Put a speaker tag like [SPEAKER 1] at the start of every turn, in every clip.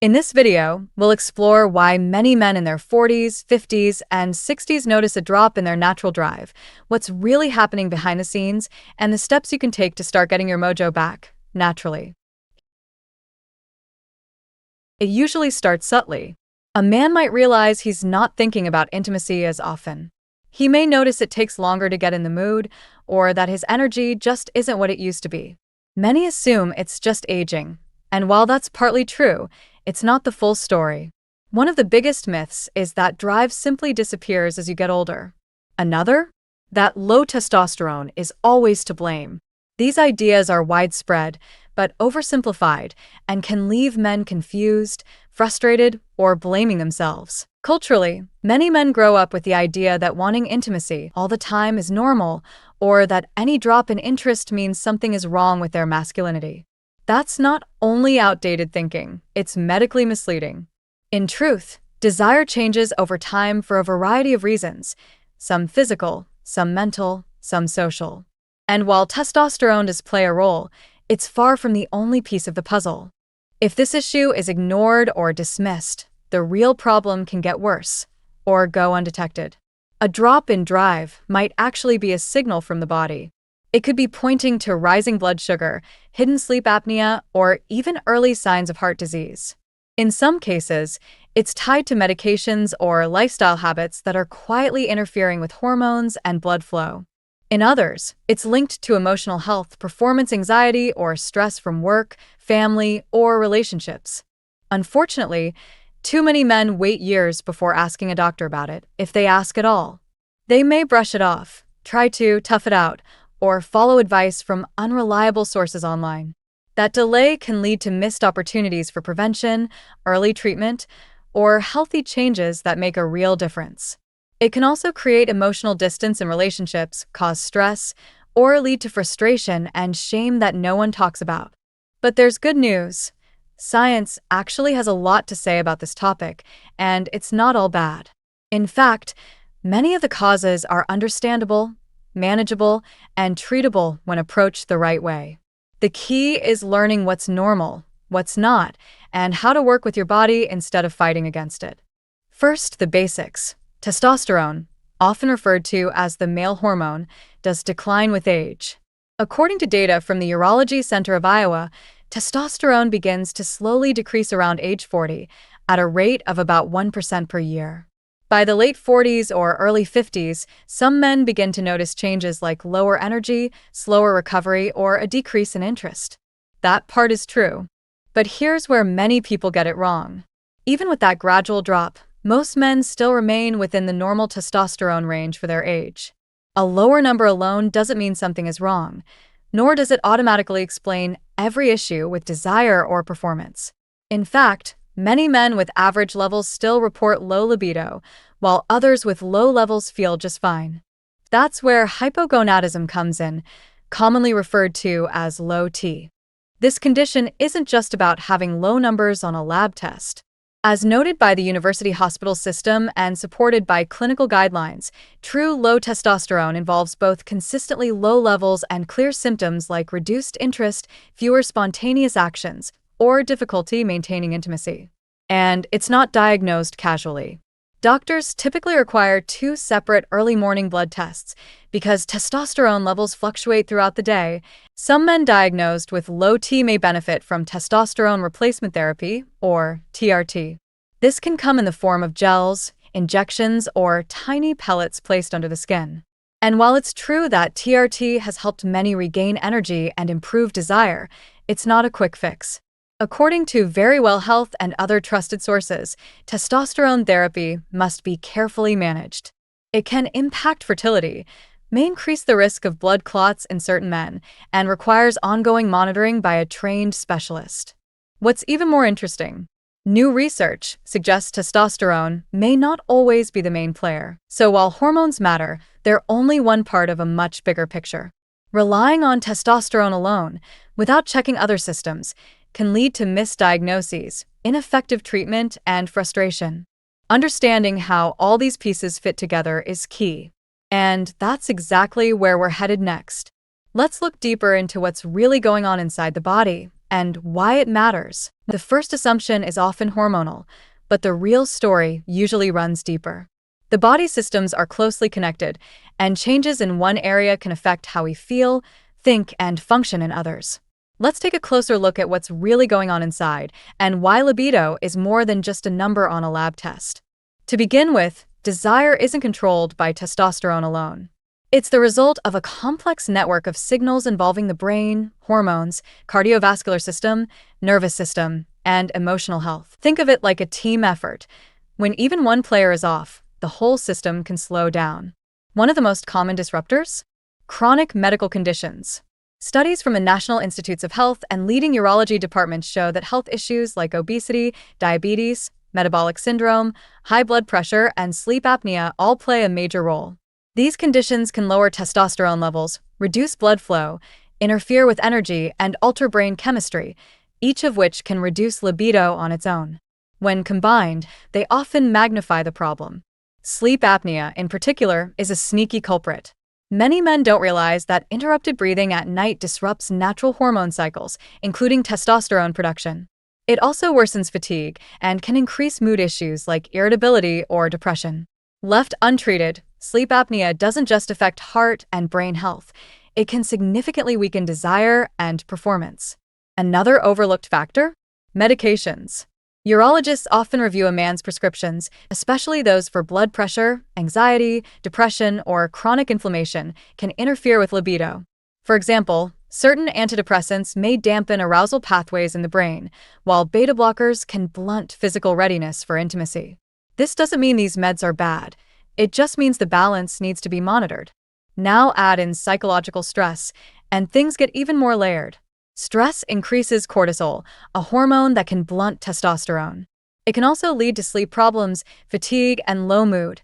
[SPEAKER 1] In this video, we'll explore why many men in their 40s, 50s, and 60s notice a drop in their natural drive, what's really happening behind the scenes, and the steps you can take to start getting your mojo back, naturally. It usually starts subtly. A man might realize he's not thinking about intimacy as often. He may notice it takes longer to get in the mood, or that his energy just isn't what it used to be. Many assume it's just aging, and while that's partly true, it's not the full story. One of the biggest myths is that drive simply disappears as you get older. Another? That low testosterone is always to blame. These ideas are widespread, but oversimplified, and can leave men confused, frustrated, or blaming themselves. Culturally, many men grow up with the idea that wanting intimacy all the time is normal, or that any drop in interest means something is wrong with their masculinity. That's not only outdated thinking, it's medically misleading. In truth, desire changes over time for a variety of reasons, some physical, some mental, some social. And while testosterone does play a role, it's far from the only piece of the puzzle. If this issue is ignored or dismissed, the real problem can get worse, or go undetected. A drop in drive might actually be a signal from the body. It could be pointing to rising blood sugar, hidden sleep apnea, or even early signs of heart disease. In some cases, it's tied to medications or lifestyle habits that are quietly interfering with hormones and blood flow. In others, it's linked to emotional health, performance anxiety, or stress from work, family, or relationships. Unfortunately, too many men wait years before asking a doctor about it, if they ask at all. They may brush it off, try to tough it out, or follow advice from unreliable sources online. That delay can lead to missed opportunities for prevention, early treatment, or healthy changes that make a real difference. It can also create emotional distance in relationships, cause stress, or lead to frustration and shame that no one talks about. But there's good news. Science actually has a lot to say about this topic, and it's not all bad. In fact, many of the causes are understandable, manageable, and treatable when approached the right way. The key is learning what's normal, what's not, and how to work with your body instead of fighting against it. First, the basics. Testosterone, often referred to as the male hormone, does decline with age. According to data from the Urology Center of Iowa, testosterone begins to slowly decrease around age 40, at a rate of about 1% per year. By the late 40s or early 50s, some men begin to notice changes like lower energy, slower recovery, or a decrease in interest. That part is true. But here's where many people get it wrong. Even with that gradual drop, most men still remain within the normal testosterone range for their age. A lower number alone doesn't mean something is wrong, nor does it automatically explain every issue with desire or performance. In fact, many men with average levels still report low libido, while others with low levels feel just fine. That's where hypogonadism comes in, commonly referred to as low T. This condition isn't just about having low numbers on a lab test. As noted by the University Hospital System and supported by clinical guidelines, true low testosterone involves both consistently low levels and clear symptoms like reduced interest, fewer spontaneous actions, or difficulty maintaining intimacy. And it's not diagnosed casually. Doctors typically require 2 separate early morning blood tests because testosterone levels fluctuate throughout the day. Some men diagnosed with low T may benefit from testosterone replacement therapy, or TRT. This can come in the form of gels, injections, or tiny pellets placed under the skin. And while it's true that TRT has helped many regain energy and improve desire, it's not a quick fix. According to Verywell Health and other trusted sources, testosterone therapy must be carefully managed. It can impact fertility, may increase the risk of blood clots in certain men, and requires ongoing monitoring by a trained specialist. What's even more interesting, new research suggests testosterone may not always be the main player. So while hormones matter, they're only one part of a much bigger picture. Relying on testosterone alone, without checking other systems, can lead to misdiagnoses, ineffective treatment, and frustration. Understanding how all these pieces fit together is key. And that's exactly where we're headed next. Let's look deeper into what's really going on inside the body, and why it matters. The first assumption is often hormonal, but the real story usually runs deeper. The body systems are closely connected, and changes in one area can affect how we feel, think, and function in others. Let's take a closer look at what's really going on inside and why libido is more than just a number on a lab test. To begin with, desire isn't controlled by testosterone alone. It's the result of a complex network of signals involving the brain, hormones, cardiovascular system, nervous system, and emotional health. Think of it like a team effort. When even one player is off, the whole system can slow down. One of the most common disruptors? Chronic medical conditions. Studies from the National Institutes of Health and leading urology departments show that health issues like obesity, diabetes, metabolic syndrome, high blood pressure, and sleep apnea all play a major role. These conditions can lower testosterone levels, reduce blood flow, interfere with energy, and alter brain chemistry, each of which can reduce libido on its own. When combined, they often magnify the problem. Sleep apnea, in particular, is a sneaky culprit. Many men don't realize that interrupted breathing at night disrupts natural hormone cycles, including testosterone production. It also worsens fatigue and can increase mood issues like irritability or depression. Left untreated, sleep apnea doesn't just affect heart and brain health. It can significantly weaken desire and performance. Another overlooked factor? Medications. Urologists often review a man's prescriptions, especially those for blood pressure, anxiety, depression, or chronic inflammation, can interfere with libido. For example, certain antidepressants may dampen arousal pathways in the brain, while beta blockers can blunt physical readiness for intimacy. This doesn't mean these meds are bad. It just means the balance needs to be monitored. Now add in psychological stress, and things get even more layered. Stress increases cortisol, a hormone that can blunt testosterone. It can also lead to sleep problems, fatigue, and low mood,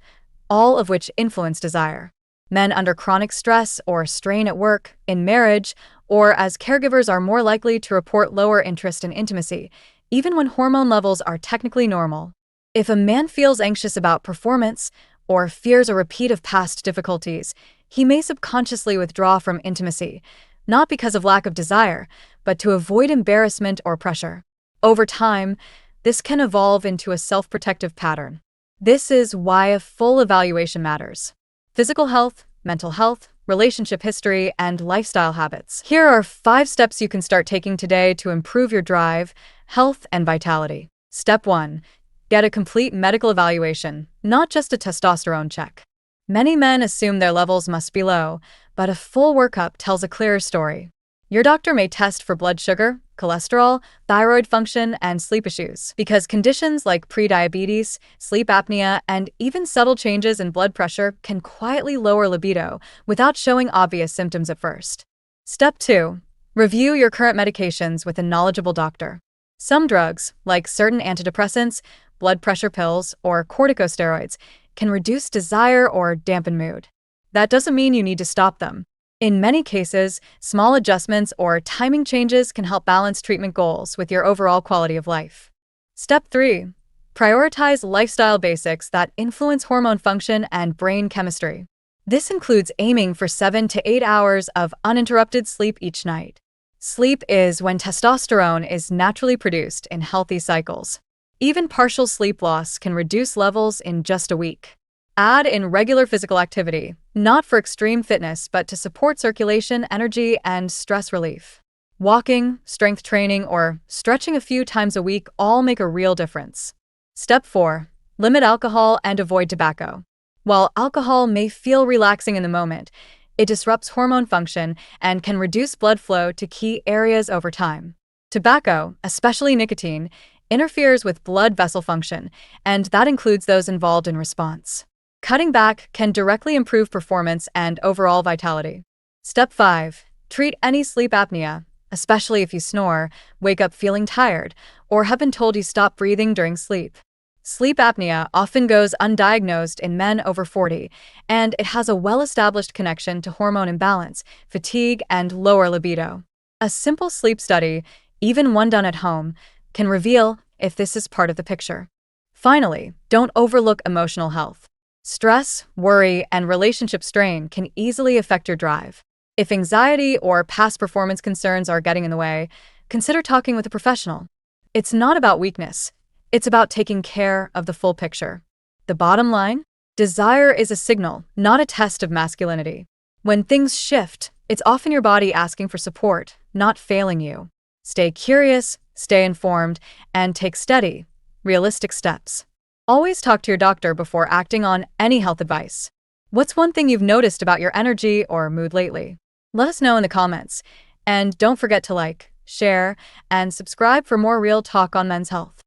[SPEAKER 1] all of which influence desire. Men under chronic stress or strain at work, in marriage, or as caregivers are more likely to report lower interest in intimacy, even when hormone levels are technically normal. If a man feels anxious about performance or fears a repeat of past difficulties, he may subconsciously withdraw from intimacy, not because of lack of desire, but to avoid embarrassment or pressure. Over time, this can evolve into a self-protective pattern. This is why a full evaluation matters. Physical health, mental health, relationship history, and lifestyle habits. Here are 5 steps you can start taking today to improve your drive, health, and vitality. Step 1. Get a complete medical evaluation, not just a testosterone check. Many men assume their levels must be low, but a full workup tells a clearer story. Your doctor may test for blood sugar, cholesterol, thyroid function, and sleep issues, because conditions like prediabetes, sleep apnea, and even subtle changes in blood pressure can quietly lower libido without showing obvious symptoms at first. Step 2. Review your current medications with a knowledgeable doctor. Some drugs, like certain antidepressants, blood pressure pills, or corticosteroids, can reduce desire or dampen mood. That doesn't mean you need to stop them. In many cases, small adjustments or timing changes can help balance treatment goals with your overall quality of life. Step 3. Prioritize lifestyle basics that influence hormone function and brain chemistry. This includes aiming for 7 to 8 hours of uninterrupted sleep each night. Sleep is when testosterone is naturally produced in healthy cycles. Even partial sleep loss can reduce levels in just a week. Add in regular physical activity, not for extreme fitness, but to support circulation, energy, and stress relief. Walking, strength training, or stretching a few times a week all make a real difference. Step 4. Limit alcohol and avoid tobacco. While alcohol may feel relaxing in the moment, it disrupts hormone function and can reduce blood flow to key areas over time. Tobacco, especially nicotine, interferes with blood vessel function, and that includes those involved in response. Cutting back can directly improve performance and overall vitality. Step 5. Treat any sleep apnea, especially if you snore, wake up feeling tired, or have been told you stop breathing during sleep. Sleep apnea often goes undiagnosed in men over 40, and it has a well-established connection to hormone imbalance, fatigue, and lower libido. A simple sleep study, even one done at home, can reveal if this is part of the picture. Finally, don't overlook emotional health. Stress, worry, and relationship strain can easily affect your drive. If anxiety or past performance concerns are getting in the way, consider talking with a professional. It's not about weakness. It's about taking care of the full picture. The bottom line? Desire is a signal, not a test of masculinity. When things shift, it's often your body asking for support, not failing you. Stay curious, stay informed, and take steady, realistic steps. Always talk to your doctor before acting on any health advice. What's one thing you've noticed about your energy or mood lately? Let us know in the comments. And don't forget to like, share, and subscribe for more real talk on men's health.